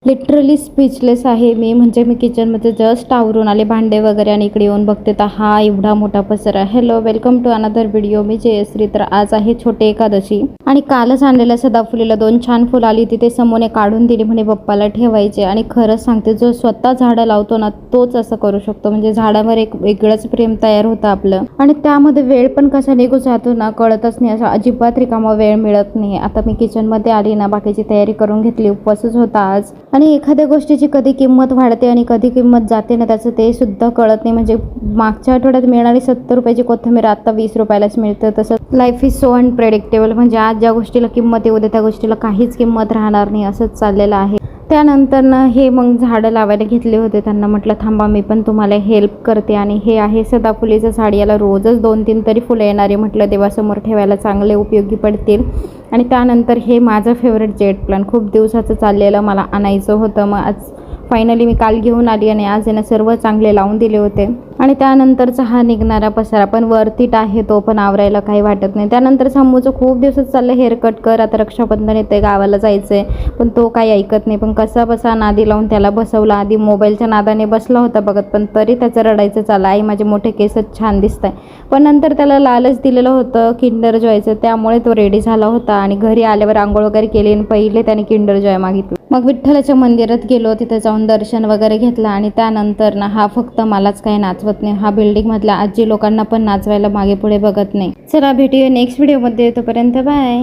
Literally speechless आहे मी. म्हणजे मी किचनमध्ये जस्ट आवरून आले भांडे वगैरे आणि इकडे येऊन बघते तर हा एवढा मोठा पसारा. Hello, welcome to another video. मी जयश्री. तर आज आहे छोटी एकादशी आणि कालच आणलेल्या सदाफुलीला 2 छान फुलं आली होती. ते समोने काढून दिली म्हणे पप्पाला ठेवायचे. आणि खरंच सांगते, जो स्वतः झाडं लावतो ना तोच असं करू शकतो. म्हणजे झाडावर एक वेगळंच प्रेम तयार होतं आपलं. आणि त्यामध्ये वेळ पण कसा निघून जातो ना कळतच नाही. असं अजिबात रिकामा वेळ मिळत नाही. आता मी किचनमध्ये आली ना, बाकीची तयारी करून घेतली. उपवासच होता आज. आणि एखाद्या गोष्टीची कधी किंमत वाढते आणि कधी किंमत जाते ना, त्याचं ते सुद्धा कळत नाही. म्हणजे मागच्या आठवड्यात मिळणारी 70 रुपयाची कोथिंबीर आता 20 रुपयालाच मिळतं. तसं लाईफ इज सो अनप्रेडिक्टेबल. म्हणजे आज ज्या गोष्टीला किंमत येऊ दे त्या गोष्टीला काहीच किंमत राहणार नाही, असंच चाललेलं आहे. त्यानंतर ना हे मग झाडं लावायला घेतले होते. त्यांना म्हटलं थांबा मी पण तुम्हाला हेल्प करते. आणि हे आहे सदाफुलीचं झाड. याला रोजच 2-3 तरी फुलं येणारे. म्हटलं देवासमोर ठेवायला चांगले उपयोगी पडतील. आणि त्यानंतर हे माझं फेवरेट जेट प्लांट खूप दिवसाचं चाललेलं, मला आणायचं होतं. मग आज फायनली मी काल घेऊन आली आणि आज यांना सर्व चांगले लावून दिले होते. आणि त्यानंतरचा हा निघणारा पसारा पण वरतीट आहे, तो पण आवरायला काही वाटत नाही. त्यानंतर समूचं खूप दिवसात चाललं हेअर कट कर, आता रक्षाबंधन येते, गावाला जायचं आहे. पण तो काही ऐकत नाही. पण कसा बसा नादी लावून त्याला बसवला. आधी मोबाईलच्या नादाने बसला होता बघत, पण तरी त्याचं रडायचं चाललं, आई माझे मोठे केसच छान दिसत आहे. पण नंतर त्याला लालच दिलेलं होतं किंडर जॉयचं, त्यामुळे तो रेडी झाला होता. आणि घरी आल्यावर आंघोळ वगैरे केली आणि पहिले त्याने किंडर जॉय मागितलं. मग विठ्ठलाच्या मंदिरात गेलो, तिथे जाऊन दर्शन वगैरे घेतलं. आणि त्यानंतर ना हा फक्त मलाच काही नाचवत नाही, हा बिल्डिंग मधल्या आजी लोकांना पण नाचवायला मागे पुढे बघत नाही. चला भेटूया नेक्स्ट व्हिडिओमध्ये, तोपर्यंत बाय.